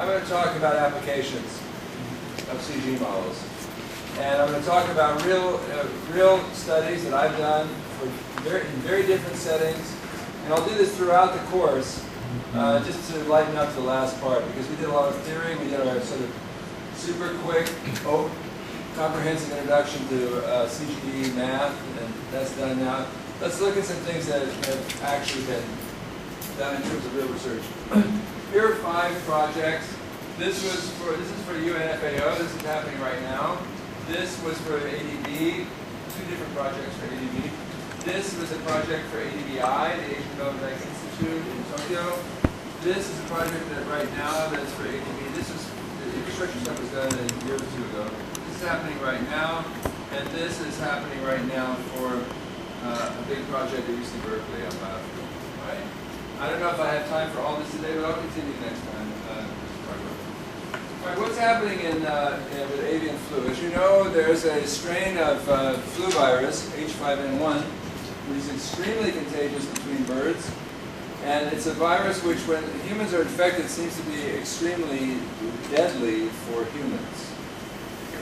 I'm going to talk about applications of CG models. And I'm going to talk about real studies that I've done in very different settings. And I'll do this throughout the course, just to lighten up the last part, because we did a lot of theory. We did our sort of super quick, comprehensive introduction to CGE math, and that's done now. Let's look at some things that have actually been done in terms of real research. Here are 5 projects. This is for UNFAO. This is happening right now. This was for ADB, 2 different projects for ADB. This was a project for ADBI, the Asian Development Institute in Tokyo. This is a project that right now that's for ADB. This was the infrastructure stuff was done a year or 2 ago. This is happening right now, and this is happening right now for a big project at UC Berkeley on biofuel. Right? I don't know if I have time for all this today, but I'll continue next time. All right, what's happening with avian flu? As you know, there's a strain of flu virus, H5N1, which is extremely contagious between birds. And it's a virus which, when humans are infected, seems to be extremely deadly for humans.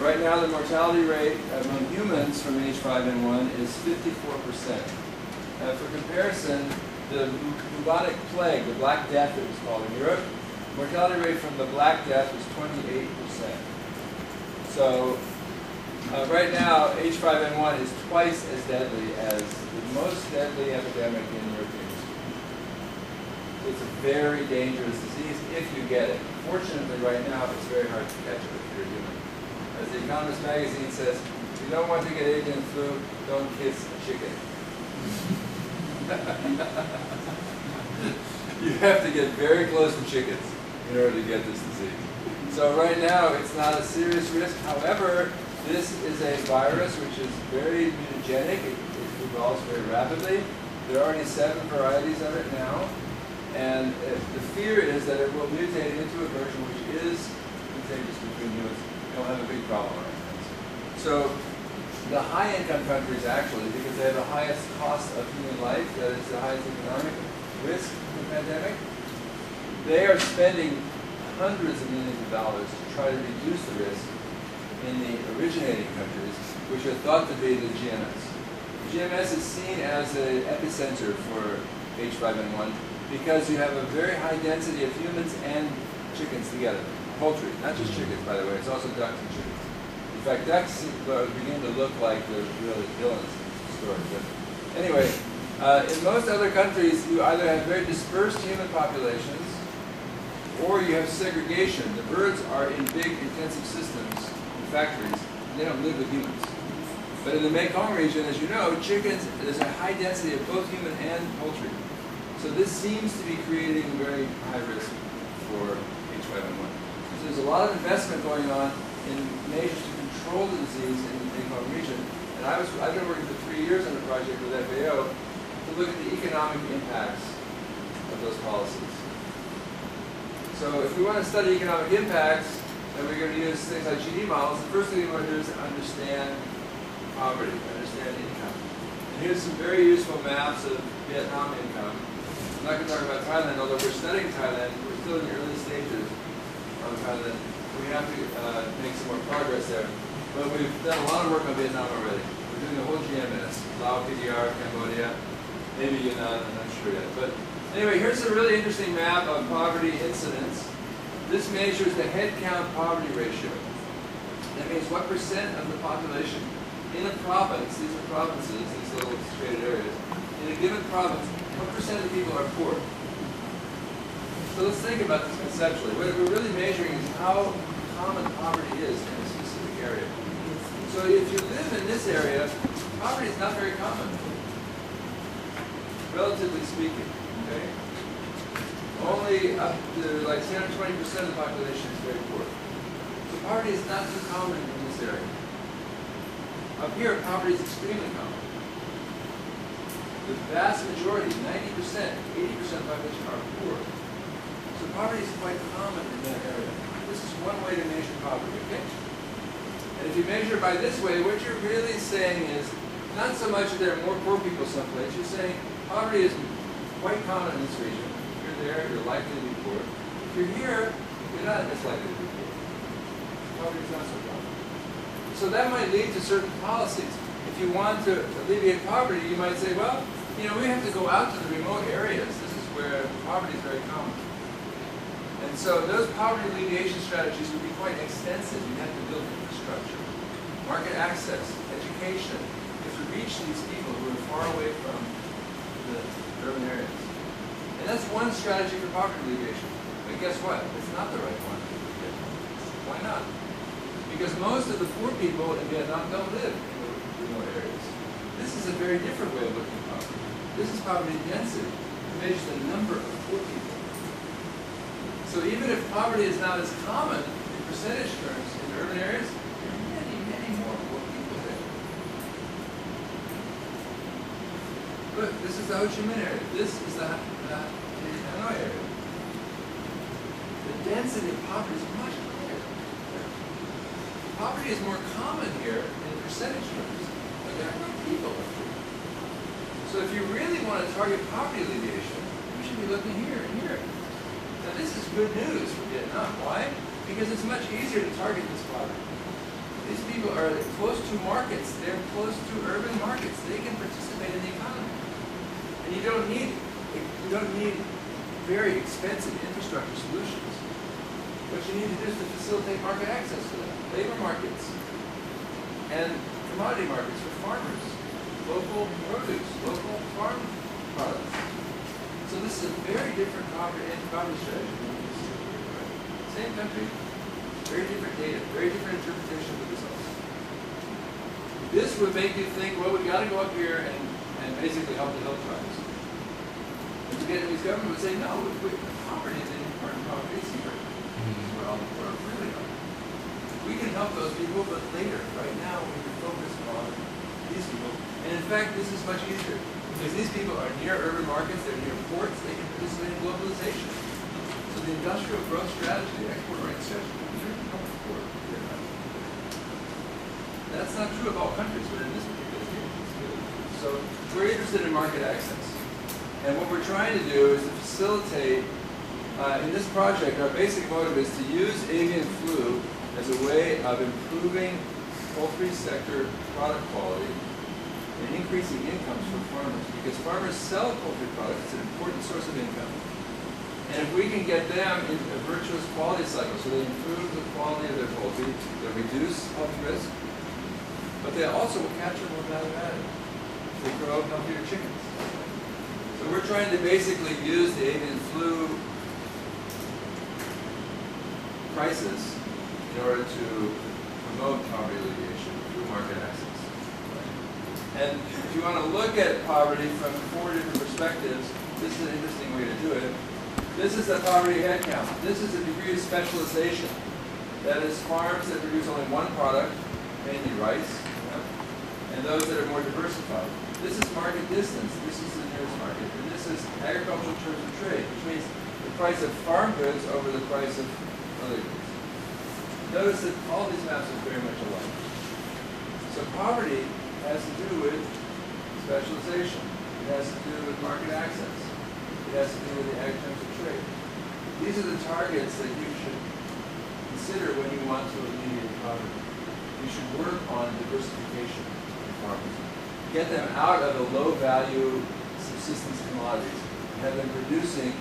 Right now, the mortality rate among humans from H5N1 is 54%. For comparison, the bubonic plague, the Black Death it was called in Europe, mortality rate from the Black Death was 28%. So right now, H5N1 is twice as deadly as the most deadly epidemic in European history. So it's a very dangerous disease if you get it. Fortunately, right now, it's very hard to catch it if you're a human. As the Economist magazine says, if you don't want to get avian flu, don't kiss a chicken. You have to get very close to chickens in order to get this disease. So right now, it's not a serious risk. However, this is a virus which is very mutagenic. It evolves very rapidly. There are already 7 varieties of it now. And the fear is that it will mutate into a version which is contagious between humans. We'll have a big problem on our hands. So the high-income countries, actually, because they have the highest cost of human life, that is the highest economic risk of the pandemic, they are spending hundreds of millions of dollars to try to reduce the risk in the originating countries, which are thought to be the GMS. The GMS is seen as an epicenter for H5N1 because you have a very high density of humans and chickens together. Poultry, not just chickens, by the way, it's also ducks and chickens. In fact, ducks begin to look like the really villains in the story. But anyway, in most other countries, you either have very dispersed human populations or you have segregation. The birds are in big, intensive systems, in factories, and they don't live with humans. But in the Mekong region, as you know, chickens, there's a high density of both human and poultry. So this seems to be creating a very high risk for H5N1. So there's a lot of investment going on in measures to control the disease in the Mekong region. And I've been working for 3 years on a project with FAO to look at the economic impacts of those policies. So if we want to study economic impacts, then we're going to use things like GD models. The first thing we want to do is to understand poverty, understand income. And here's some very useful maps of Vietnam income. I'm not going to talk about Thailand, although we're studying Thailand. We're still in the early stages on Thailand. We have to make some more progress there. But we've done a lot of work on Vietnam already. We're doing the whole GMS, Lao, PDR, Cambodia, maybe Yunnan, I'm not sure yet. But anyway, here's a really interesting map of poverty incidence. This measures the head count poverty ratio. That means what % of the population in a province, these are provinces, these little shaded areas, in a given province, what % of the people are poor? So let's think about this conceptually. What we're really measuring is how common poverty is in a specific area. So if you live in this area, poverty is not very common, relatively speaking. Okay? Only up to like 10 or 20% of the population is very poor. So poverty is not too common in this area. Up here, poverty is extremely common. The vast majority, 90%, 80% of the population are poor. So poverty is quite common in that area. This is one way to measure poverty, okay? And if you measure by this way, what you're really saying is not so much that there are more poor people someplace, you're saying poverty is quite common in this region. If you're there, you're likely to be poor. If you're here, you're not as likely to be poor. Poverty is not so common. So that might lead to certain policies. If you want to alleviate poverty, you might say, well, we have to go out to the remote areas. This is where poverty is very common. And so those poverty alleviation strategies would be quite extensive. You'd have to build infrastructure, market access, education, to reach these people who are far away from the urban areas. And that's one strategy for poverty alleviation. But guess what? It's not the right one. Why not? Because most of the poor people in Vietnam don't live in the remote areas. This is a very different way of looking at poverty. This is poverty density. It measures the number of poor people. So even if poverty is not as common in percentage terms in urban areas, there are many, many more poor people there. Look, this is the Ho Chi Minh area. This is the Hanoi area. The density of poverty is much higher. Poverty is more common here in percentage terms, but there are more people. So if you really want to target poverty alleviation, you should be looking here and here. Now this is good news for Vietnam. Why? Because it's much easier to target this poverty. These people are close to markets. They're close to urban markets. They can participate in the economy. And you don't need very expensive infrastructure solutions. What you need to do is to facilitate market access to them, labor markets, and commodity markets for farmers, local produce, local farm products. So this is a very different poverty strategy. Same country, very different data, very different interpretation of the results. This would make you think, well, we've got to go up here and basically help the hill tribes. And the Vietnamese government would say, no, poverty is an important poverty is here. Where all the poor really are. We can help those people, but later. Right now, we can focus on these people. And in fact, this is much easier. Because these people are near urban markets, they're near ports, they can participate in globalization. So the industrial growth strategy, the export-oriented strategy, is really helpful for Vietnam. That's not true of all countries, but in this particular case, it's really true. So we're interested in market access. And what we're trying to do is to facilitate, in this project, our basic motive is to use avian flu as a way of improving poultry sector product quality and increasing incomes for farmers, because farmers sell poultry products. It's an important source of income. And if we can get them in a virtuous quality cycle, so they improve the quality of their poultry, they reduce health risk, but they also will capture more value added. They grow healthier chickens. So we're trying to basically use the avian flu crisis in order to promote poverty alleviation through market access. And if you want to look at poverty from 4 different perspectives, this is an interesting way to do it. This is the poverty head count. This is a degree of specialization. That is farms that produce only one product, mainly rice, and those that are more diversified. This is market distance. This is the nearest market. And this is agricultural terms of trade, which means the price of farm goods over the price of other goods. Notice that all these maps are very much alike. So poverty has to do with specialization. It has to do with market access. It has to do with the ag terms of trade. These are the targets that you should consider when you want to alleviate poverty. You should work on diversification of farmers. Get them out of the low-value subsistence commodities and have them producing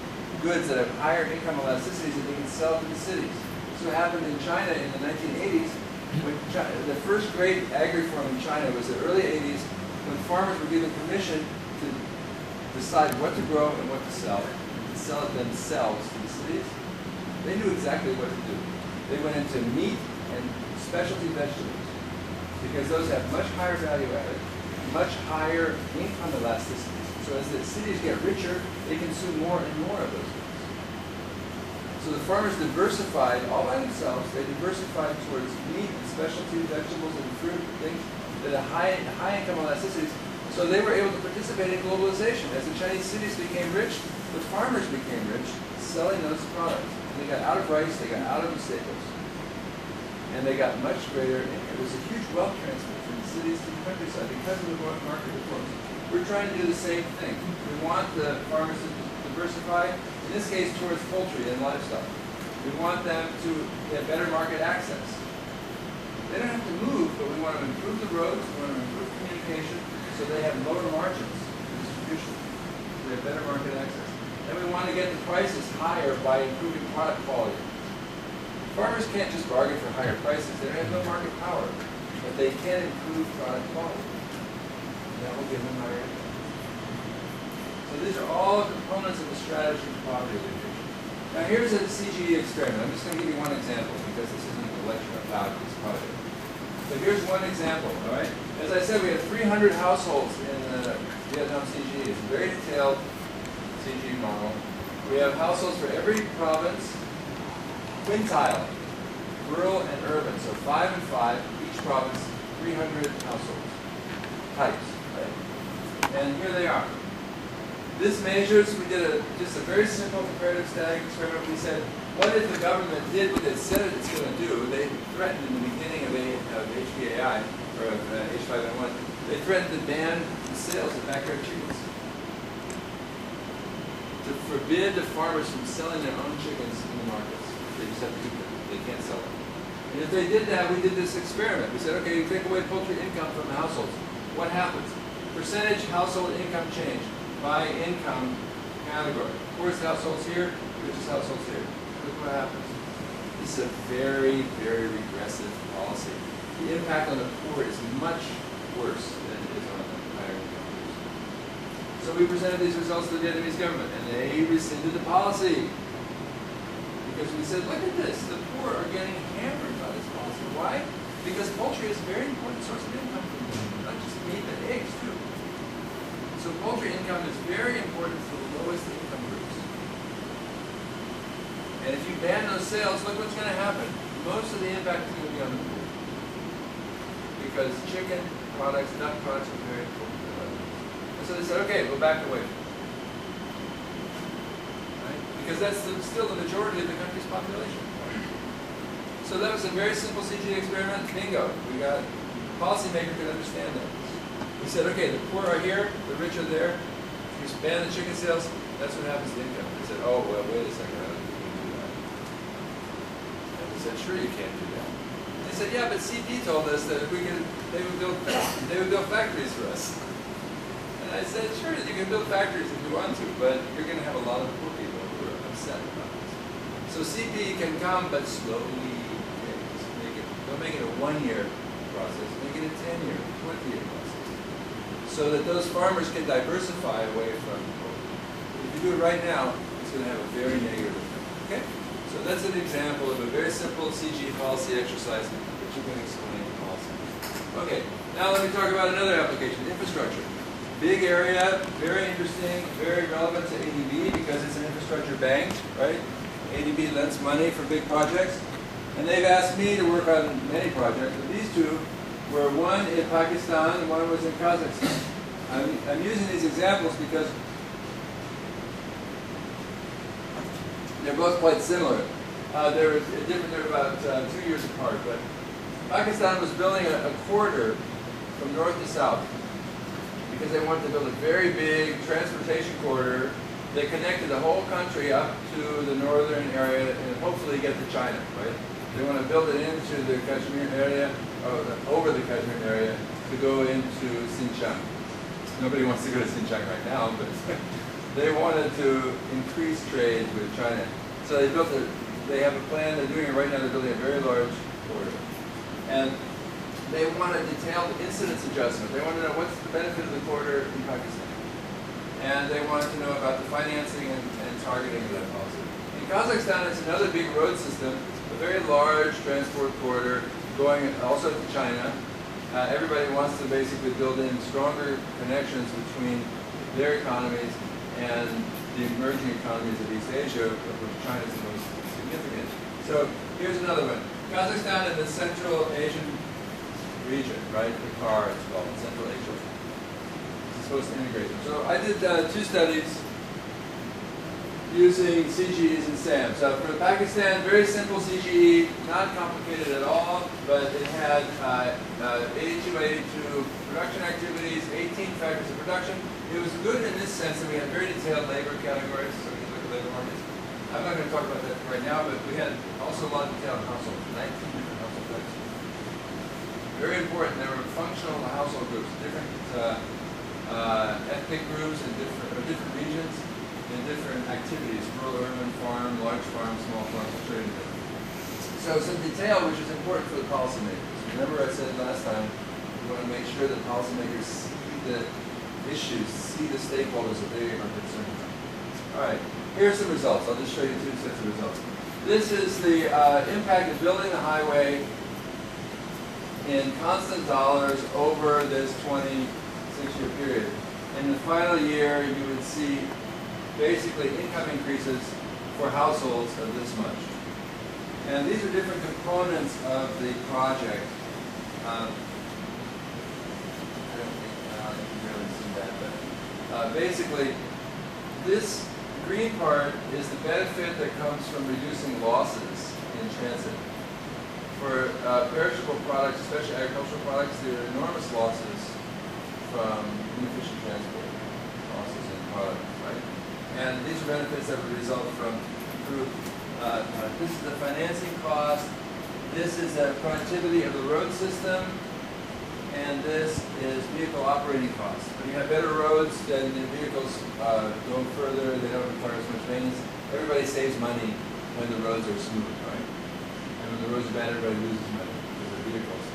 goods that have higher income elasticities that they can sell to the cities. So what happened in China in the 1980s, when the first great ag reform in China was the early 80s, when farmers were given permission to decide what to grow and what to sell it themselves to the cities. They knew exactly what to do. They went into meat and specialty vegetables because those have much higher value added, much higher income elasticities. So as the cities get richer, they consume more and more of those goods. So the farmers diversified all by themselves. They diversified towards meat and specialty vegetables and fruit, things that have high income elasticities. So they were able to participate in globalization. As the Chinese cities became rich, the farmers became rich, selling those products. And they got out of rice, they got out of the staples. And they got much greater income. It was a huge wealth transfer from the cities to the countryside because of the market reforms. We're trying to do the same thing. We want the farmers to diversify, in this case towards poultry and livestock. We want them to get better market access. They don't have to move, but we want to improve the roads, we want to improve communication, so they have lower margins for distribution. They have better market access. And we want to get the prices higher by improving product quality. Farmers can't just bargain for higher prices. They have no market power, but they can improve product quality. And that will give them higher income. So these are all components of the strategy for poverty alleviation. Now here's a CGE experiment. I'm just going to give you one example because this isn't a lecture about this project. So here's one example, all right? As I said, we have 300 households in the Vietnam CGE. It's a very detailed CGE model. We have households for every province, quintile, rural and urban. So 5 and 5, each province, 300 households, types, right? And here they are. This measures, we did just a very simple comparative static experiment. We said, what if the government did what it said it's going to do? They threatened in the beginning of HPAI, or of H5N1, they threatened to ban the sales of backyard chickens. To forbid the farmers from selling their own chickens in the markets. They just have to keep them. They can't sell them. And if they did that, we did this experiment. We said, okay, you take away poultry income from the households. What happens? Percentage household income change by income category. Poorest households here, richest households here. Look what happens. This is a very, very regressive policy. The impact on the poor is much worse than it is on the higher income groups. So we presented these results to the Vietnamese government, and they rescinded the policy. Because we said, look at this, the poor are getting hammered by this policy. Why? Because poultry is a very important source of income for them, not just meat, but eggs too. So poultry income is very important for the lowest income groups. And if you ban those sales, look what's going to happen. Most of the impact is going to be on the poor. Because chicken products, nut products are very important to them. And so they said, okay, we'll back away. Right? Because that's still the majority of the country's population. So that was a very simple CGE experiment. Bingo. We got a policymaker could understand that. We said, okay, the poor are here, the rich are there. If you ban the chicken sales, that's what happens to income. They said, oh, well, wait a second, how do we do that? And we said, sure, you can't do that. And they said, yeah, but CP told us that if we could, they would build factories for us. And I said, sure, you can build factories if you want to, but you're going to have a lot of poor people who are upset about this. So CP can come, but slowly. Don't make it a 1-year process. Make it a 10-year, 20-year process. So that those farmers can diversify away from poultry. If you do it right now, it's going to have a very negative effect. Okay? So that's an example of a very simple CG policy exercise that you can explain policy. Okay, now let me talk about another application, infrastructure. Big area, very interesting, very relevant to ADB because it's an infrastructure bank, right? ADB lends money for big projects. And they've asked me to work on many projects, but these two were one in Pakistan and one was in Kazakhstan. I'm using these examples because they're both quite similar. They're about 2 years apart, but Pakistan was building a corridor from north to south because they wanted to build a very big transportation corridor that connected the whole country up to the northern area and hopefully get to China, right? They want to build it into the Kashmir area, or over the Kashmir area, to go into Xinjiang. Nobody wants to go to Xinjiang right now, but they wanted to increase trade with China. So they have a plan, they're doing it right now, they're building a very large corridor. And they want a detailed incidence adjustment. They want to know what's the benefit of the corridor in Pakistan. And they wanted to know about the financing and targeting of that policy. In Kazakhstan, it's another big road system, a very large transport corridor going also to China. Everybody wants to basically build in stronger connections between their economies and the emerging economies of East Asia, of which China is the most significant. So here's another one. Kazakhstan in the Central Asian region, right? The CAR, it's called, Central Asia. It's supposed to integrate them. So I did 2 studies using CGEs and SAM. So for Pakistan, very simple CGE, not complicated at all, but it had 82 by 82 production activities, 18 factors of production. It was good in this sense that we had very detailed labor categories, so we could look at labor markets. I'm not going to talk about that right now, but we had also a lot of detail on households, 19 different household types. Very important, there were functional household groups, different ethnic groups in different regions and different activities, rural, urban, farm, large farm, small farm, I'll show you in a minute. So some detail which is important for the policymakers. Remember I said last time, we want to make sure that policymakers see the issues, see the stakeholders that they are concerned about. All right, here's the results. I'll just show you two sets of results. This is the impact of building the highway in constant dollars over this 26-year period. In the final year, you would see basically income increases for households of this much. And these are different components of the project. I don't think you can really see that, but basically, this green part is the benefit that comes from reducing losses in transit. For perishable products, especially agricultural products, there are enormous losses from inefficient transport, losses in product, right? And these are benefits that would result from improved. This is the financing cost. This is the productivity of the road system, and this is vehicle operating costs. When you have better roads, then the vehicles go further. They don't require as much maintenance. Everybody saves money when the roads are smooth, right? And when the roads are bad, everybody loses money because the vehicles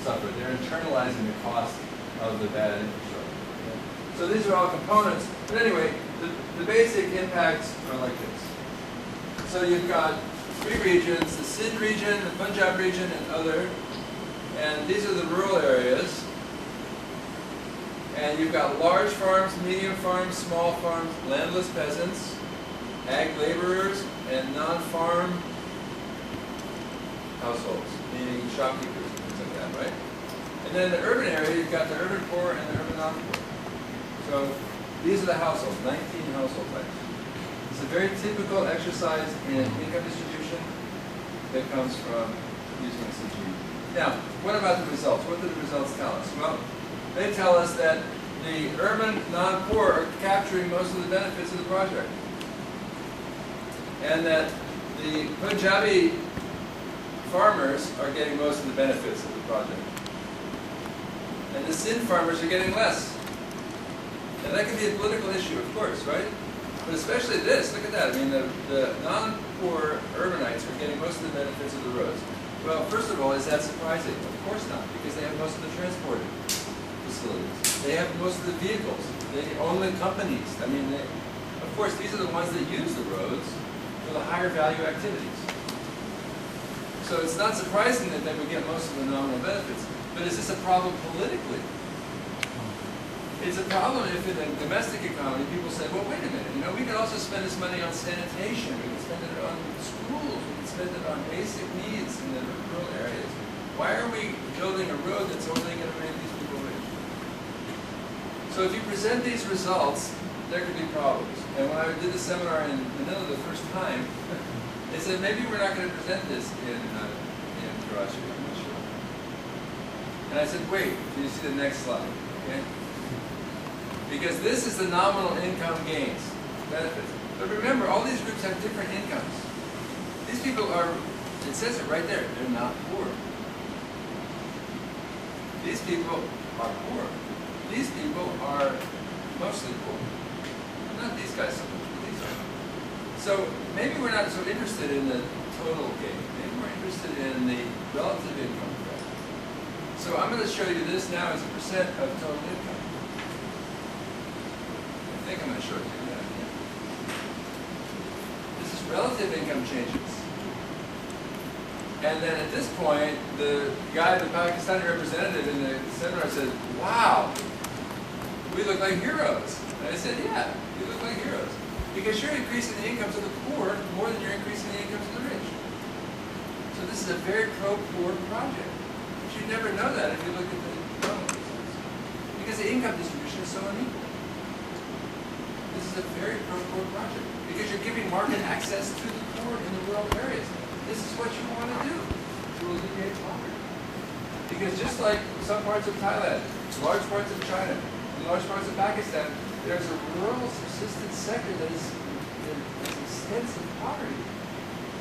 suffer. They're internalizing the cost of the bad infrastructure. Okay? So these are all components. But anyway, the basic impacts are like this. So you've got three regions, the Sindh region, the Punjab region, and other. And these are the rural areas. And you've got large farms, medium farms, small farms, landless peasants, ag laborers, and non-farm households, meaning shopkeepers and things like that, right? And then in the urban area, you've got the urban poor and the urban non-poor. So these are the households, 19 household types. It's a very typical exercise in income distribution that comes from using a CG. Now, what about the results? What do the results tell us? Well, they tell us that the urban non-poor are capturing most of the benefits of the project. And that the Punjabi farmers are getting most of the benefits of the project. And the Sindh farmers are getting less. And that can be a political issue, of course, right? But especially this, look at that. I mean, the non-poor urbanites are getting most of the benefits of the roads. Well, first of all, is that surprising? Of course not, because they have most of the transport facilities. They have most of the vehicles. They own the companies. I mean, of course, these are the ones that use the roads for the higher value activities. So it's not surprising that they would get most of the nominal benefits. But is this a problem politically? It's a problem if in a domestic economy people say, well, wait a minute, you know, we could also spend this money on sanitation, we could spend it on schools, we could spend it on basic needs in the rural areas. Why are we building a road that's only going to make these people rich? So if you present these results, there could be problems. And when I did the seminar in Manila the first time, they said, maybe we're not going to present this in Karachi, I'm not sure. And I said, wait, can you see the next slide? Okay? Because this is the nominal income gains, benefits. But remember, all these groups have different incomes. These people are, it says it right there, they're not poor. These people are poor. These people are mostly poor. Not these guys so much, but these are. So maybe we're not so interested in the total gain. Maybe we're interested in the relative income effect. So I'm going to show you this now as a percent of total income. I think I'm going to show it to you now. This is relative income changes. And then at this point, the guy, the Pakistani representative in the seminar said, wow, we look like heroes. And I said, yeah, you look like heroes. Because you're increasing the incomes of the poor more than you're increasing the incomes of the rich. So this is a very pro-poor project. But you'd never know that if you look at the economic results. Because the income distribution is so unequal. This is a very pro-poor project. Because you're giving market access to the poor in the rural areas. This is what you want to do to alleviate poverty. Because just like some parts of Thailand, large parts of China, and large parts of Pakistan, there's a rural subsistence sector that is extensive poverty.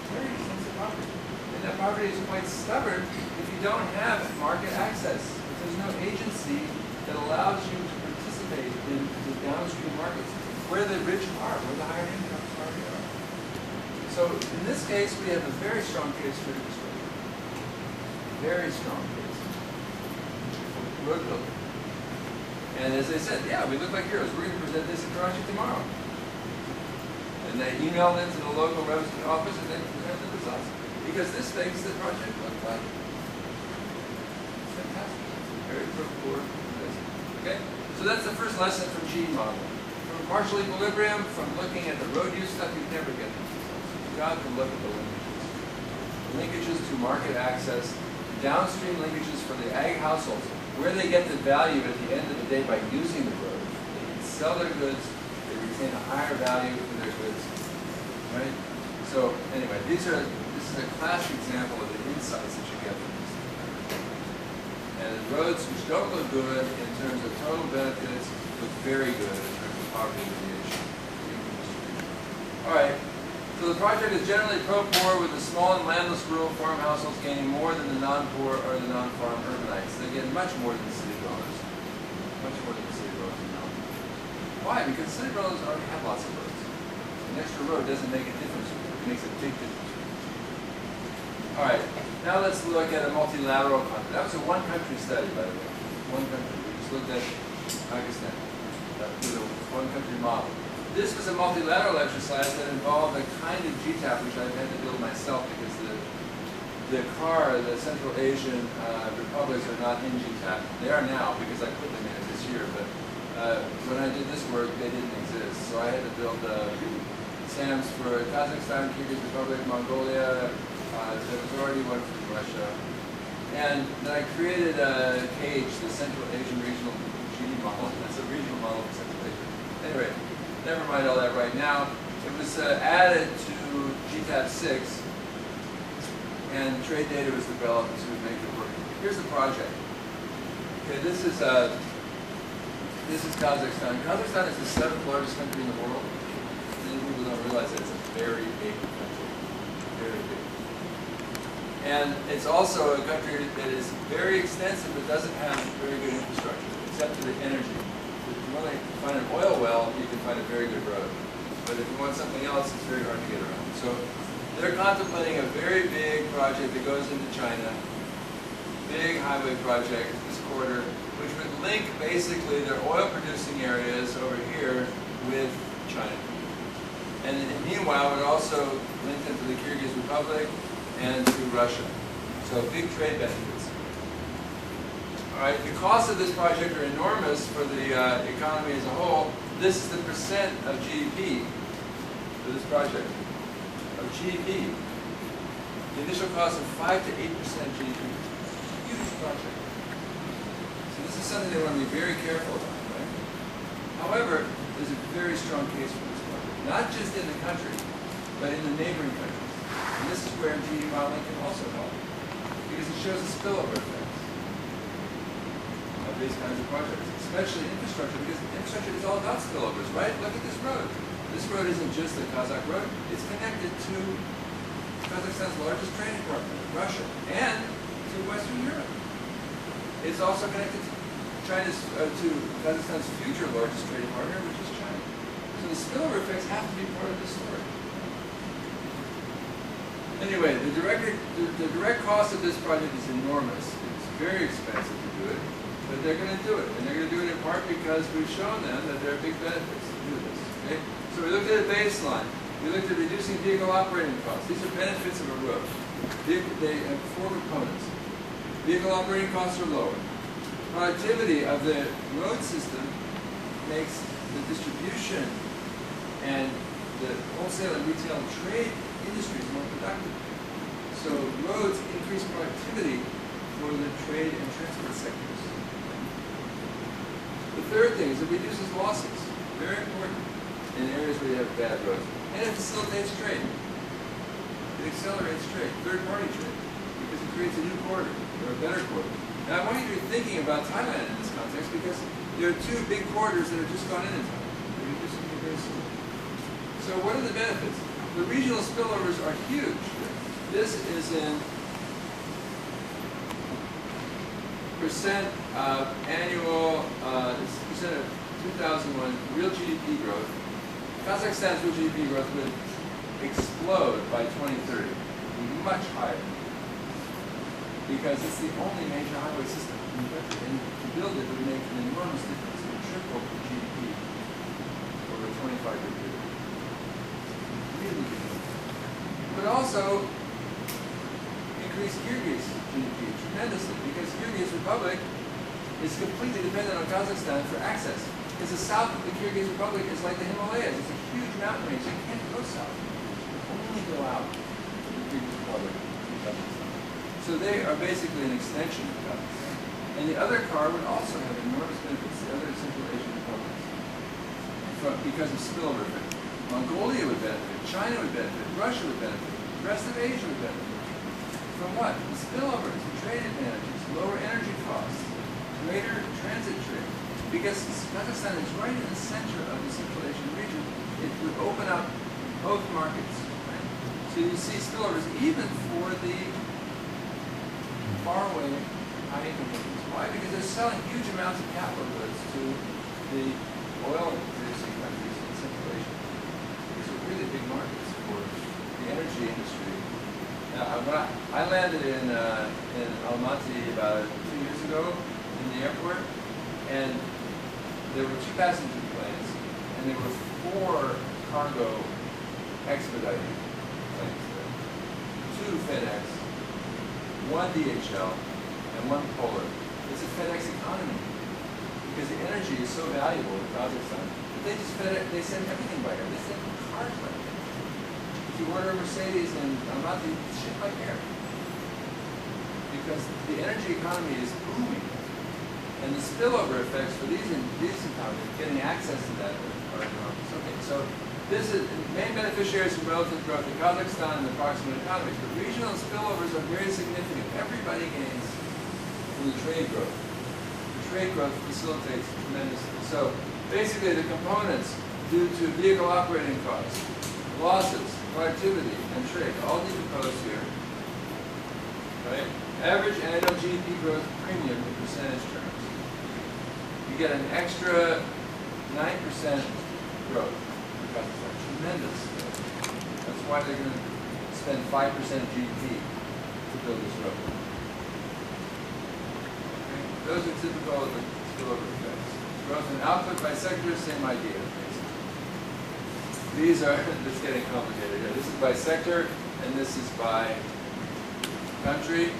Very extensive poverty. And that poverty is quite stubborn if you don't have market access. If there's no agency that allows you to participate in the downstream markets, where the rich are, where the higher incomes already are. So in this case, we have a very strong case for infrastructure. Very strong case for road building. And as I said, yeah, we look like heroes. We're going to present this in Karachi tomorrow. And they emailed into the local resident office and they present the results. Because this makes the project look like fantastic. Very poor. Okay? So that's the first lesson from G modeling. From partial equilibrium, from looking at the road use stuff, you never get these results. You've got to look at the linkages. Linkages to market access, downstream linkages for the ag households, where they get the value at the end of the day by using the road. They can sell their goods, they retain a higher value for their goods. Right? So anyway, this is a classic example of the insights that you get from this. And roads which don't look good in terms of total benefits look very good in terms of poverty alleviation. All right. So the project is generally pro-poor, with the small and landless rural farm households gaining more than the non-poor or the non-farm urbanites. They get much more than the city dwellers. Much more than the city dwellers now. Why? Because city dwellers already have lots of roads. An extra road doesn't make a difference. It makes a big difference. All right. Now let's look at a multilateral context. That was a one-country study, by the way. One country. We just looked at Pakistan with a one-country model. This was a multilateral exercise that involved a kind of GTAP, which I've had to build myself because the Central Asian republics are not in GTAP. They are now because I put them in it this year, but when I did this work, they didn't exist. So I had to build SAMs for Kazakhstan, Kyrgyz Republic, Mongolia. There was already one for Russia. And then I created a CAGE, the Central Asian Regional G model. That's a regional model for Central Asia. Anyway, never mind all that right now. It was added to GTAP 6, and trade data was developed to make it work. Here's the project. Okay, this is Kazakhstan. Kazakhstan is the 7th largest country in the world. Many people don't realize that it's a very big country. Very big. And it's also a country that is very extensive but doesn't have very good infrastructure, except for the energy. If you want to find an oil well, you can find a very good road. But if you want something else, it's very hard to get around. So they're contemplating a very big project that goes into China, big highway project this quarter, which would link basically their oil-producing areas over here with China. And meanwhile, it would also link them to the Kyrgyz Republic and to Russia. So big trade benefits. All right, the costs of this project are enormous for the economy as a whole. This is the percent of GDP for this project. Of GDP. The initial cost of 5 to 8% GDP. Huge project. So this is something they want to be very careful about, right? However, there's a very strong case for this project. Not just in the country, but in the neighboring countries. And this is where GD modeling can also help, because it shows a spillover effect of these kinds of projects, especially infrastructure, because infrastructure is all about spillovers, right? Look at this road. This road isn't just a Kazakh road. It's connected to Kazakhstan's largest trading partner, Russia, and to Western Europe. It's also connected to Kazakhstan's future largest trading partner, which is China. So the spillover effects have to be part of this story. Anyway, the direct cost of this project is enormous. It's very expensive to do it, but they're going to do it. And they're going to do it in part because we've shown them that there are big benefits to do this. Okay? So we looked at a baseline. We looked at reducing vehicle operating costs. These are benefits of a road. They have 4 components. Vehicle operating costs are lower. Productivity of the road system makes the distribution and the wholesale and retail trade industries more productive. So roads increase productivity for the trade and transport sectors. The third thing is it reduces losses. Very important in areas where you have bad roads. And it facilitates trade. It accelerates trade, third-party trade, because it creates a new corridor, or a better corridor. Now I want you to be thinking about Thailand in this context, because there are 2 big corridors that have just gone in Thailand. We're going to do something very similar. So what are the benefits? the regional spillovers are huge. This is in percent of annual, percent of 2001 real GDP growth. Kazakhstan's real GDP growth would explode by 2030, much higher, because it's the only major highway system in the country, and to build it would make an enormous difference. It would triple the GDP over a 25-year period. Really big. But also increase Kyrgyz GDP tremendously, because Kyrgyz Republic is completely dependent on Kazakhstan for access. Because the south of the Kyrgyz Republic is like the Himalayas. It's a huge mountain range. You can't go south. You can only go out to the Kyrgyz Republic to Kazakhstan. So they are basically an extension of Kazakhstan. And the other car would also have enormous benefits, the other Central Asian republics, because of spillover effect. Mongolia would benefit, China would benefit, Russia would benefit, the rest of Asia would benefit. From what? The spillovers, the trade advantages, lower energy costs, greater transit trade. Because Kazakhstan is right in the center of the Central Asian region, it would open up both markets. Right? So you see spillovers even for the faraway high-income countries. Why? Because they're selling huge amounts of capital goods to the oil-producing countries in Central Asia. These are really big markets for the energy industry. Now, when I landed in Almaty about 2 years ago in the airport, and there were 2 passenger planes, and there were 4 cargo expediting planes there. 2 FedEx, 1 DHL, and 1 Polar. It's a FedEx economy, because the energy is so valuable in Kazakhstan. But they send everything by air. They send cars by air. If you order a Mercedes in Almaty, it's shipped by air. Because the energy economy is booming. And the spillover effects for these economies, getting access to that, are enormous. Okay, so this is main beneficiaries from relative growth in Kazakhstan and the proximate economies. But regional spillovers are very significant. Everybody gains from the trade growth. The trade growth facilitates tremendously. So basically the components due to vehicle operating costs, losses, productivity, and trade all decompose here. Right? Average annual GDP growth premium in percentage terms. You get an extra 9% growth in Kazakhstan. Tremendous. That's why they're going to spend 5% of GDP to build this road. Okay? Those are typical of the spillover effects. Growth in output by sector, same idea. Basically. These are, it's getting complicated here. This is by sector, and this is by country.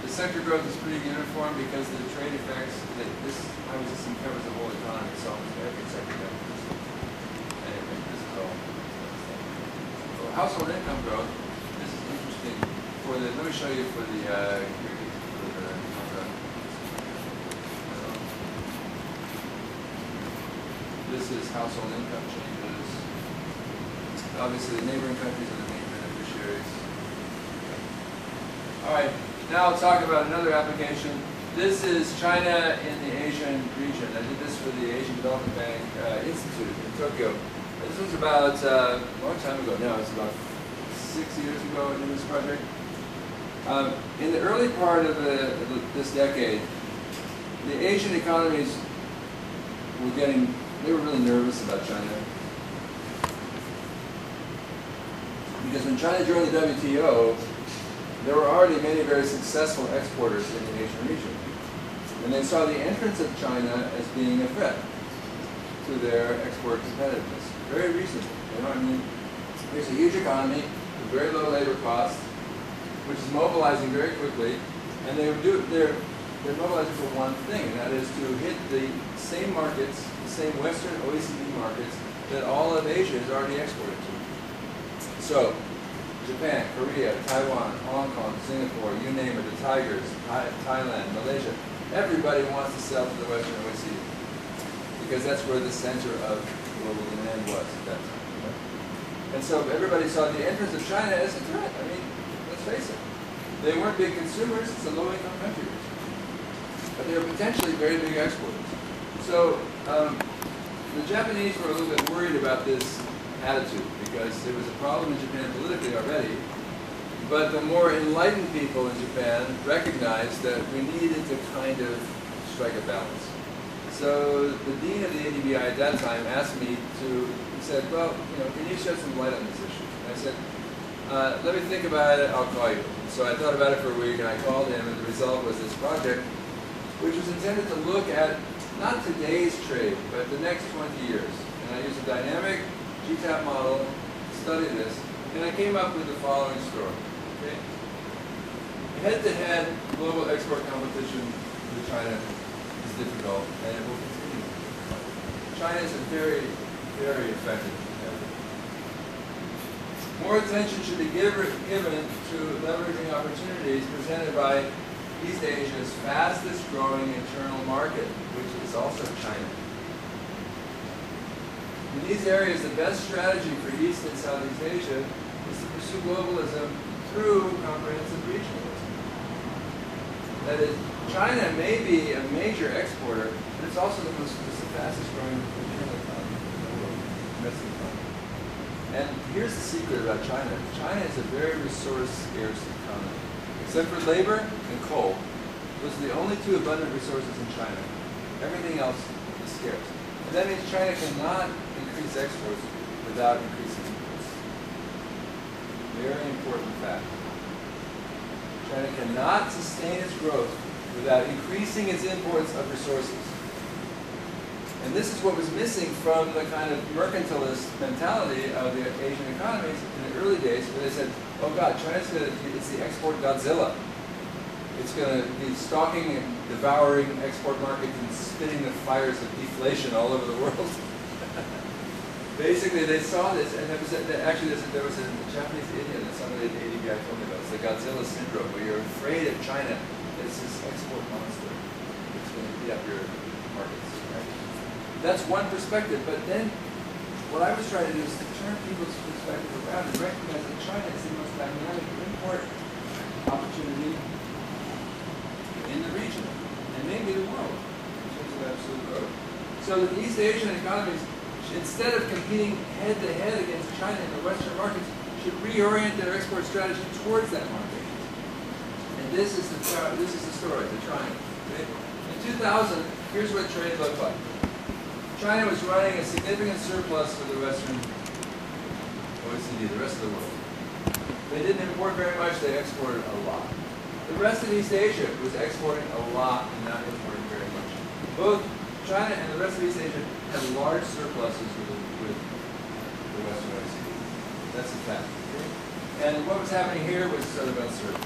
The sector growth is pretty uniform because the trade effects, this highway system covers the whole economy, so almost every sector benefits. Anyway, this is all. So household income growth, this is interesting for the, let me show you for the, this is household income changes. Obviously, the neighboring countries are the main beneficiaries. All right. Now I'll talk about another application. This is China in the Asian region. I did this for the Asian Development Bank Institute in Tokyo. This was about a long time ago now. It's about 6 years ago I did this project. In the early part of this decade, the Asian economies were they were really nervous about China. Because when China joined the WTO, there were already many very successful exporters in the Asian region. And they saw the entrance of China as being a threat to their export competitiveness. Very reasonable. You know, I mean, there's a huge economy with very low labor costs, which is mobilizing very quickly, and they're mobilizing for one thing, and that is to hit the same markets, the same Western OECD markets that all of Asia is already exported to. So, Japan, Korea, Taiwan, Hong Kong, Singapore, you name it, the Tigers, Thailand, Malaysia, everybody wants to sell to the Western OECD because that's where the center of global demand was at that time. Right? And so everybody saw the entrance of China as a threat. I mean, let's face it. They weren't big consumers, it's a low-income country. But they were potentially very big exporters. So the Japanese were a little bit worried about this attitude, because there was a problem in Japan politically already. But the more enlightened people in Japan recognized that we needed to kind of strike a balance. So the dean of the ADBI at that time asked me to, he said, well, can you shed some light on this issue? And I said, let me think about it, I'll call you. So I thought about it for a week and I called him, and the result was this project, which was intended to look at not today's trade, but the next 20 years. And I used a dynamic GTAP model to study this, and I came up with the following story. Okay? Head-to-head global export competition with China is difficult, and it will continue. China is a very, very effective competitor. More attention should be given to leveraging opportunities presented by East Asia's fastest growing internal market, which is also China. In these areas, the best strategy for East and Southeast Asia is to pursue globalism through comprehensive regionalism. That is, China may be a major exporter, but it's also it's the fastest growing internal economy in the world, domestic economy. And here's the secret about China. China is a very resource-scarce economy. Except for labor and coal, those are the only two abundant resources in China. Everything else is scarce. And that means China cannot increase exports without increasing imports. Very important fact. China cannot sustain its growth without increasing its imports of resources. And this is what was missing from the kind of mercantilist mentality of the Asian economies in the early days, where they said, oh God, it's the export Godzilla. It's going to be stalking and devouring export markets and spitting the fires of deflation all over the world. Basically, they saw this, and there was a Japanese idiom that somebody at the ADBI told me about. It's the Godzilla syndrome, where you're afraid of China as this export monster. It's going to beat up your markets. Right? That's one perspective, but then what I was trying to do is to turn people's perspective around and recognize that China is the most dynamic import opportunity in the region, and maybe the world, in terms of absolute growth. So that the East Asian economies, instead of competing head-to-head against China in the Western markets, should reorient their export strategy towards that market. And this is the story, the triangle. Okay? In 2000, here's what trade looked like. China was running a significant surplus for the Western OECD, the rest of the world. They didn't import very much, they exported a lot. The rest of East Asia was exporting a lot and not importing very much. Both China and the rest of East Asia had large surpluses with the Western OECD. That's a fact. Okay? And what was happening here was sort of uncertain.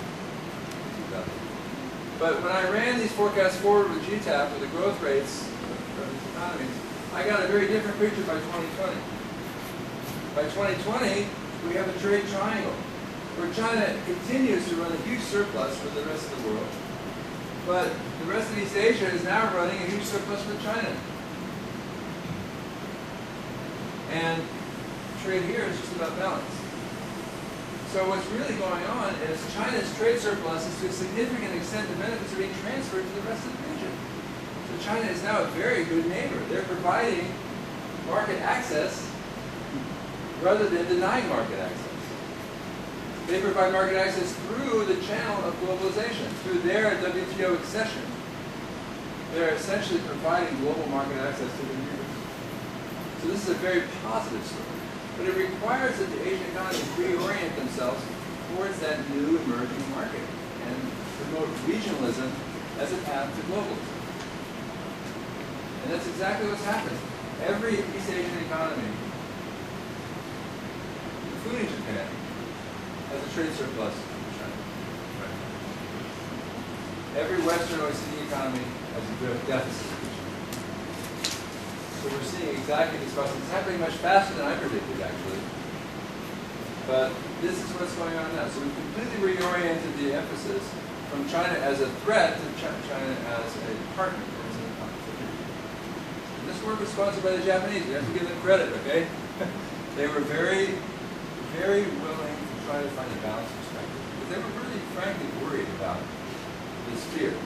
But when I ran these forecasts forward with GTAP, with the growth rates of these economies, I got a very different picture by 2020. By 2020, we have a trade triangle, where China continues to run a huge surplus for the rest of the world, but the rest of East Asia is now running a huge surplus for China. And trade here is just about balance. So what's really going on is China's trade surplus is to a significant extent the benefits are being transferred to the rest of the region. So China is now a very good neighbor. They're providing market access rather than denying market access. They provide market access through the channel of globalization, through their WTO accession. They're essentially providing global market access to their neighbors. So this is a very positive story. But it requires that the Asian economies reorient themselves towards that new emerging market and promote regionalism as a path to globalism. And that's exactly what's happened. Every East Asian economy, including Japan, has a trade surplus with China. Every Western OECD economy has a deficit with China. So we're seeing exactly this process. It's happening much faster than I predicted, actually. But this is what's going on now. So we've completely reoriented the emphasis from China as a threat to China as a partner, as a opportunity. And this work was sponsored by the Japanese. We have to give them credit, okay? They were very, very willing to try to find a balanced perspective. But they were really, frankly, worried about this fear.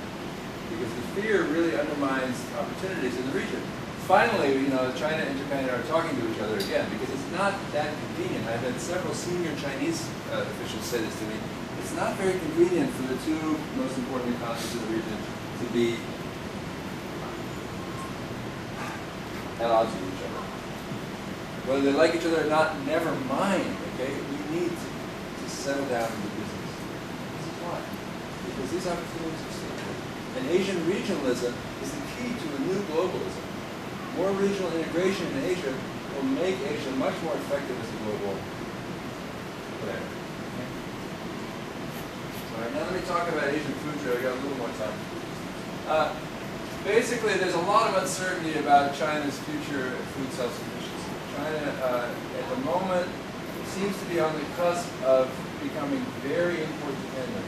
Because the fear really undermines opportunities in the region. Finally, China and Japan are talking to each other again, because not that convenient. I've had several senior Chinese officials say this to me. It's not very convenient for the two most important economies of the region to be at odds with each other. Whether they like each other or not, never mind, okay? We need to settle down into business. This is why. Because these opportunities are still there. And Asian regionalism is the key to a new globalism. More regional integration in Asia will make Asia much more effective as a global player. Okay? All right, now let me talk about Asian food trade. I've got a little more time. Basically, there's a lot of uncertainty about China's future food self-sufficiency. China, at the moment, seems to be on the cusp of becoming very import dependent.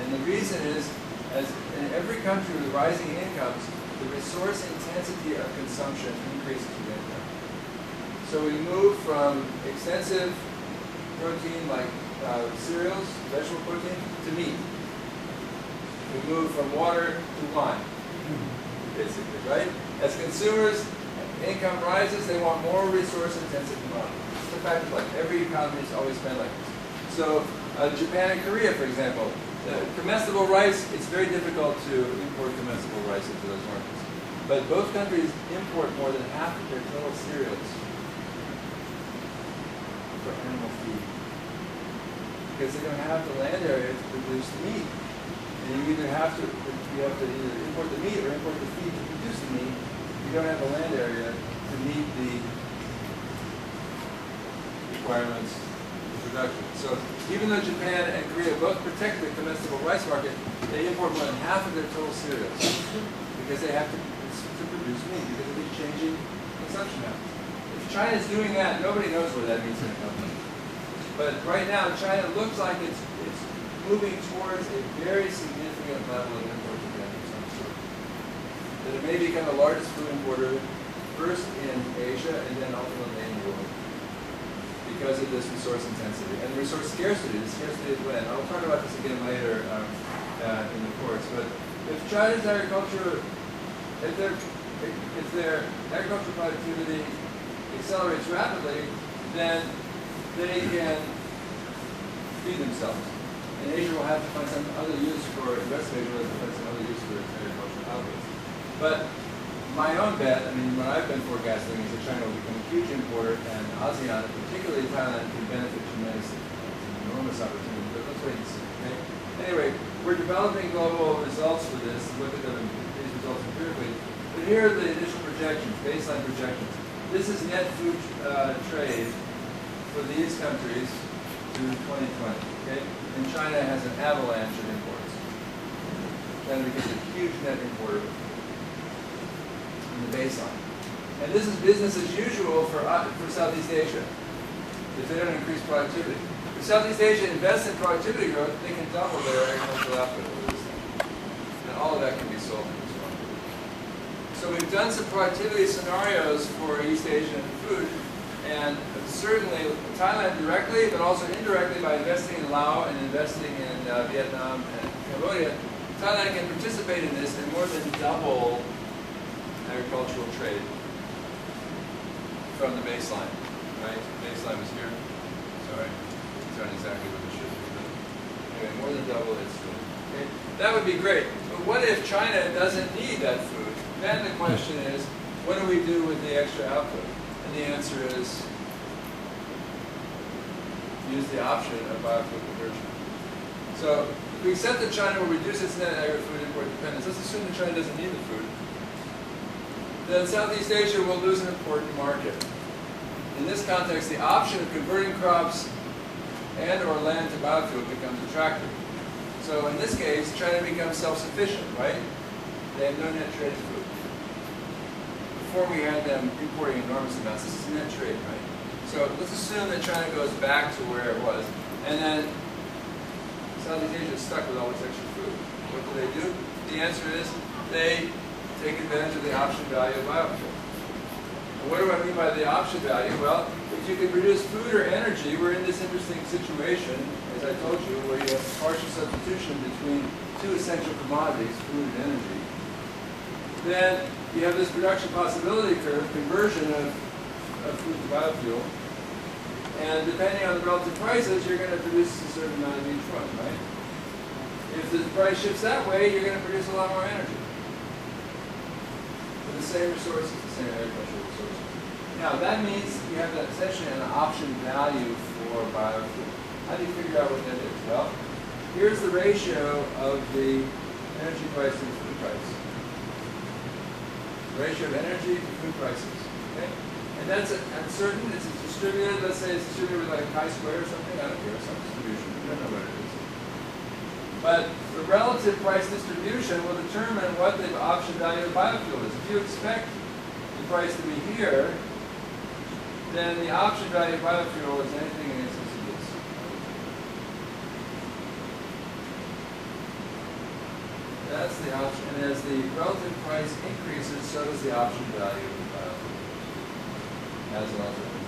And the reason is, as in every country with rising incomes, the resource intensity of consumption increases with income. So we move from extensive protein like cereals, vegetable protein, to meat. We move from water to wine, basically, right? As consumers' income rises, they want more resource-intensive commodities. It's a fact of life. Every economy is always been like this. So Japan and Korea, for example, comestible rice, it's very difficult to import comestible rice into those markets. But both countries import more than half of their total cereals for animal feed. Because they don't have the land area to produce the meat. And you either have to import the meat or import the feed to produce the meat. You don't have the land area to meet the requirements of production. So even though Japan and Korea both protect the comestible rice market, they import more than half of their total cereals because they have to produce meat because of these changing consumption habits. If China is doing that, nobody knows what that means in a company. But right now, China looks like it's moving towards a very significant level of import dependence on food. That it may become the largest food importer first in Asia and then ultimately in the world, because of this resource intensity and resource scarcity. The scarcity of land. I'll talk about this again later in the course. But if China's agriculture, if their agricultural productivity accelerates rapidly, then they can feed themselves. And Asia will have to find some other use for, the rest of Asia will have to find some other use for its agricultural outputs. But my own bet, I mean, what I've been forecasting is that China will become a huge importer, and ASEAN, and particularly Thailand, can benefit tremendously. It's an enormous opportunity, but let's wait and see. Okay? Anyway, we're developing global results for this, look at these results empirically. But here are the initial projections, baseline projections. This is net food trade for these countries through 2020. Okay? And China has an avalanche of imports. China becomes a huge net importer in the baseline. And this is business as usual for Southeast Asia, if they don't increase productivity. If Southeast Asia invests in productivity growth, they can double their agricultural output over this thing. And all of that can be sold in this market. So we've done some productivity scenarios for East Asian food, and certainly Thailand directly, but also indirectly by investing in Laos and investing in Vietnam and Cambodia, Thailand can participate in this and more than double agricultural trade from the baseline. Right? The baseline was here. Sorry, it's not exactly what it should be. But anyway, more than double its food. Okay? That would be great. But what if China doesn't need that food? Then the question is, what do we do with the extra output? And the answer is, use the option of biofuel conversion. So, if we accept that China will reduce its net agri-food import dependence, let's assume that China doesn't need the food, then Southeast Asia will lose an important market. In this context, the option of converting crops and or land to biofuel becomes attractive. So in this case, China becomes self-sufficient, right? They have no net trade of food. Before we had them importing enormous amounts, this is net trade, right? So let's assume that China goes back to where it was, and then Southeast Asia is stuck with all this extra food. What do? The answer is they take advantage of the option value of biofuel. And what do I mean by the option value? Well, if you can produce food or energy, we're in this interesting situation, as I told you, where you have partial substitution between two essential commodities, food and energy. Then you have this production possibility curve, conversion of food to biofuel. And depending on the relative prices, you're going to produce a certain amount of each one, right? If the price shifts that way, you're going to produce a lot more energy. For the same resources, the same agricultural resources. Now, that means you have essentially an option value for biofuel. How do you figure out what that is? Well, here's the ratio of the energy price to the food price. Ratio of energy to food prices. Okay? And that's uncertain. It's distributed. Let's say it's distributed with like a chi-square or something. I don't care. Some distribution. We don't know what it is. But the relative price distribution will determine what the option value of biofuel is. If you expect the price to be here, then the option value of biofuel is anything in excess of this. That's the option. And as the relative price increases, so does the option value of biofuel as an alternative.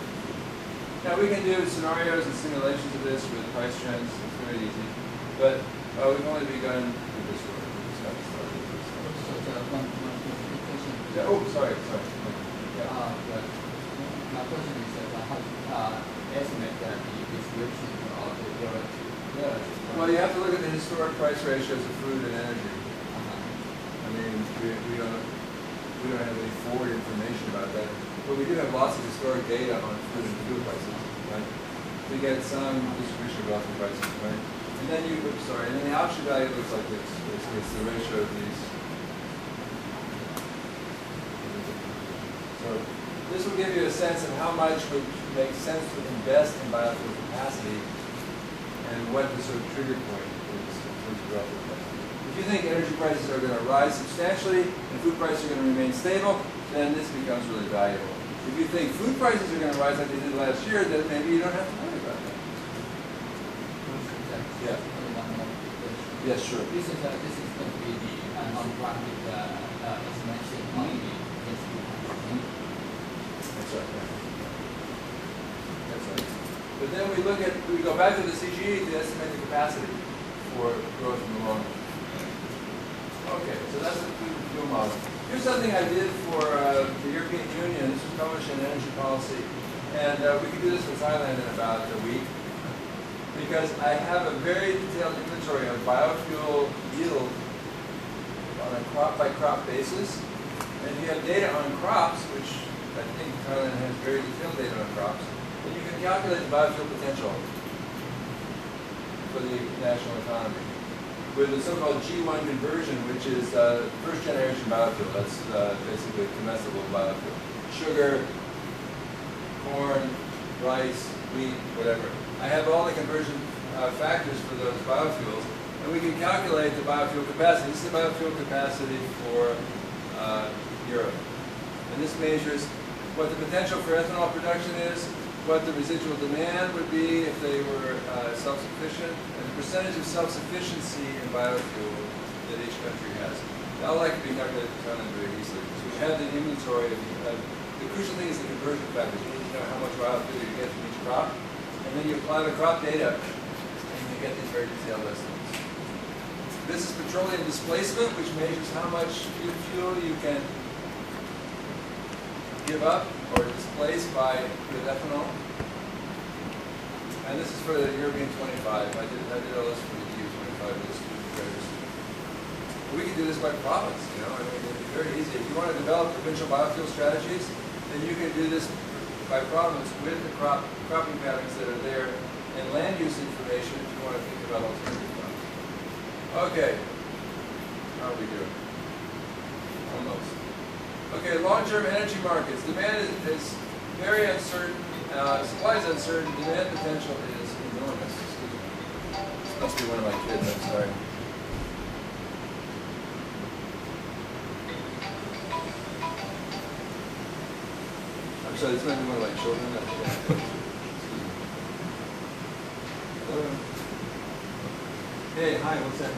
Now we can do scenarios and simulations of this with price trends. It's very easy. But we've only begun with this work. Yeah, oh, sorry. Yeah. My question is how estimate the distribution of the dwrh2. Yeah. Well, you have to look at the historic price ratios of food and energy. I mean, we don't have any forward information about that, but we do have lots of historic data on food and fuel prices, right? We get some distribution of relative prices, right? And then and then the option value looks like this. It's the ratio of these. So this will give you a sense of how much would make sense to invest in biofuel capacity and what the sort of trigger point is in terms of relative price. If you think energy prices are going to rise substantially and food prices are going to remain stable, then this becomes really valuable. If you think food prices are going to rise like they did last year, then maybe you don't have to worry about that. Yeah. Yes, sure. This is going to be the non-profit estimation only. That's right. That's right. But then we go back to the CGE to estimate the capacity for growth in the long run. Okay, so that's the fuel model. Here's something I did for the European Union. This was published in Energy Policy. And we can do this with Thailand in about a week, because I have a very detailed inventory of biofuel yield on a crop-by-crop basis. And if you have data on crops, which I think Thailand has very detailed data on crops, then you can calculate the biofuel potential for the national economy with the so-called G1 conversion, which is first-generation biofuel. That's basically comestible biofuel. Sugar, corn, rice, wheat, whatever. I have all the conversion factors for those biofuels, and we can calculate the biofuel capacity. This is the biofuel capacity for Europe. And this measures what the potential for ethanol production is, what the residual demand would be if they were self-sufficient, and the percentage of self-sufficiency in biofuel that each country has. That will likely be calculated for Thailand very easily, because we have the inventory of the crucial thing is the conversion factors. You need to know how much biofuel you get from each crop, and then you apply the crop data, and you get these very detailed estimates. This is petroleum displacement, which measures how much fuel you can give up or displace with ethanol. And this is for the European 25. I did all this for the EU 25 list. We can do this by province, you know. I mean, it'd be very easy. If you want to develop provincial biofuel strategies, then you can do this by province with the cropping patterns that are there and land use information if you want to think about alternative crops. Okay. How are we doing? Almost. Okay, long-term energy markets. Demand is very uncertain. Supply is uncertain. Demand potential is enormous. Excuse me. This must be one of my kids. I'm sorry. I'm sorry. This might be one of my children. Hey, hi. What's that?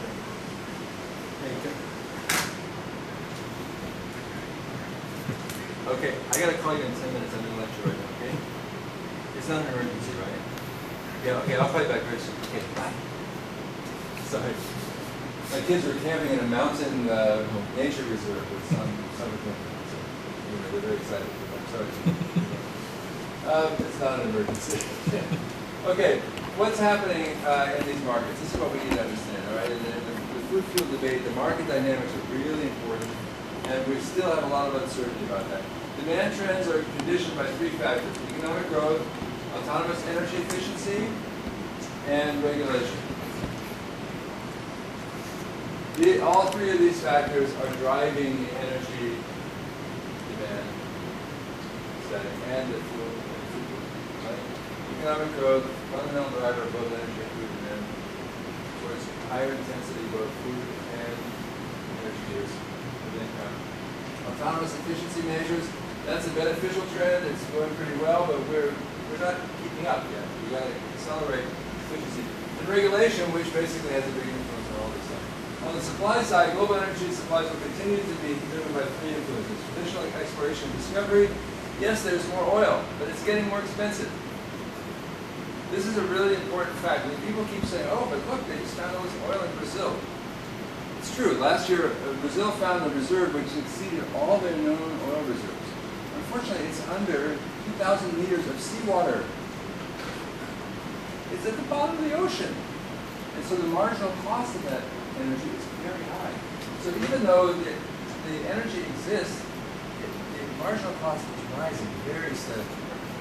Hey, good. Okay, I gotta call you in 10 minutes. I'm in a lecture right now, okay? It's not an emergency, right? Yeah, okay, I'll call you back very soon. Okay, bye. Sorry. My kids were camping in a mountain nature reserve with some summer camp. So, they're very excited. I'm sorry. It's not an emergency. Okay, what's happening in these markets? This is what we need to understand, all right? In the food fuel debate, the market dynamics are really important, and we still have a lot of uncertainty about that. Demand trends are conditioned by three factors: economic growth, autonomous energy efficiency, and regulation. All three of these factors are driving the energy demand setting and the fuel. Right? Economic growth, fundamental driver of both energy and food demand, towards higher intensity both food and energy use with income. Autonomous efficiency measures, that's a beneficial trend. It's going pretty well, but we're not keeping up yet. We've got to accelerate efficiency. And regulation, which basically has a big influence on all this stuff. On the supply side, global energy supplies will continue to be driven by three influences: traditional exploration and discovery. Yes, there's more oil, but it's getting more expensive. This is a really important fact. When people keep saying, oh, but look, they just found all this oil in Brazil. It's true. Last year, Brazil found a reserve which exceeded all their known oil reserves. Unfortunately, it's under 2,000 meters of seawater. It's at the bottom of the ocean. And so the marginal cost of that energy is very high. So even though the energy exists, the marginal cost is rising very steadily.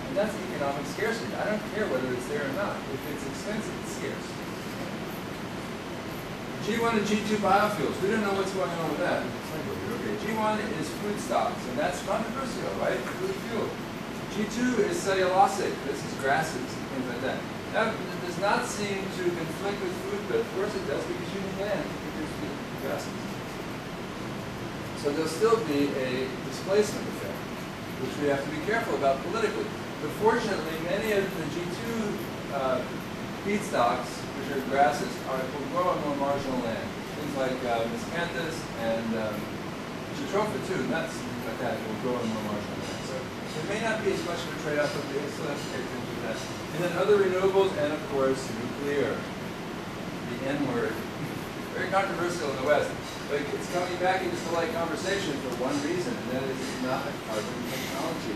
And that's economic scarcity. I don't care whether it's there or not. If it's expensive, it's scarce. G1 and G2 biofuels. We don't know what's going on with that. Okay, G1 is food stocks, and that's controversial, right? Food fuel. G2 is cellulosic. This is grasses and things like that. That does not seem to conflict with food, but of course it does because you need land to produce the grasses. So there'll still be a displacement effect, which we have to be careful about politically. But fortunately, many of the G2 feedstocks, which are grasses, will grow on more marginal land. Things like miscanthus and jatropha too, nuts like that, will grow on more marginal land. So there may not be as much of a trade-off, but we still have to pay attention to that. And then other renewables, and of course, nuclear, the N word. Very controversial in the West, but it's coming back into polite conversation for one reason, and that is it's not a carbon technology.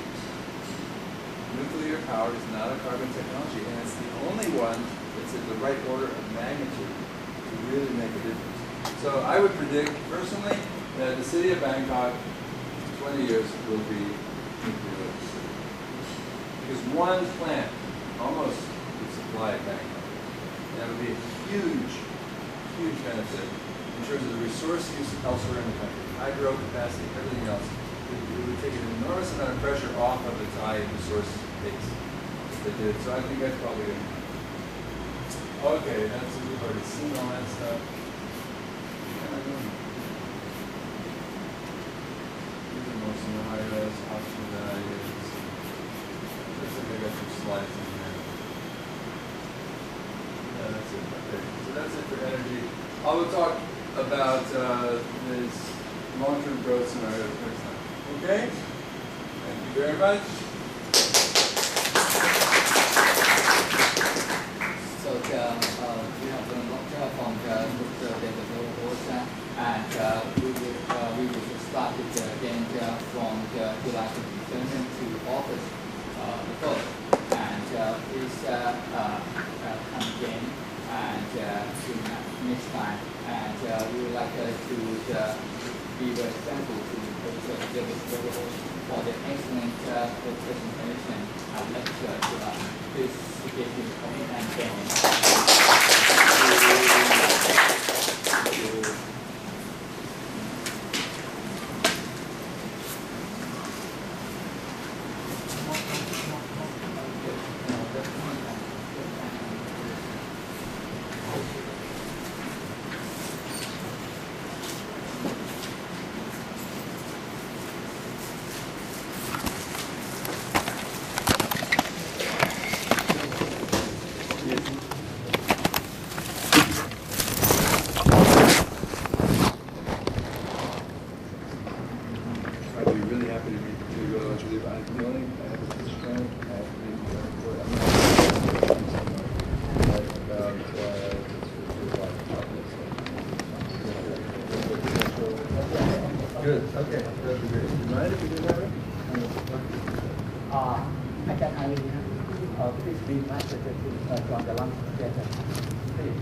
Nuclear power is not a carbon technology, and it's the only one that's in the right order of magnitude to really make a difference. So I would predict, personally, that the city of Bangkok, in 20 years, will be nuclear electricity. Because one plant almost would supply Bangkok. And that would be a huge, huge benefit in terms of the resource use elsewhere in the country. Hydro capacity, everything else. It would take an enormous amount of pressure off of its high resource base if they did. So I think that's probably going to happen. Okay, we've already seen all that stuff. These are more scenarios, option values. Looks like I got some slides in here. Yeah, that's it. Okay, so that's it for energy. I will talk about this long-term growth scenarios next time. Okay? Thank you very much. So we have a lecture from Dr. dwrh, and we will start it again from July 27th to August the 1st. And please come again and next time. And we would like to be very thankful to Dr. dwrh for the excellent presentation and lecture to us. Please give him a comment and thank you. Good. Okay. That'd be great. You mind if we do that? อาจารย์อารีนะplease be master from the lunch theater please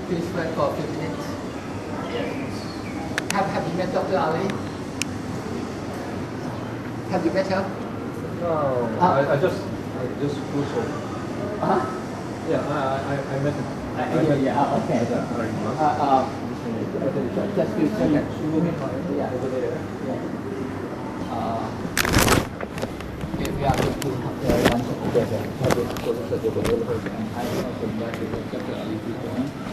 Please wait for a few minutes. Have you met Dr. Ali? Have you met her? No, I just Googled. Yeah, I met him. Okay. Just few seconds. Yeah. Over there. If we are going to have the lunch together, I will go to the developer and I will come back to Dr. Ali before.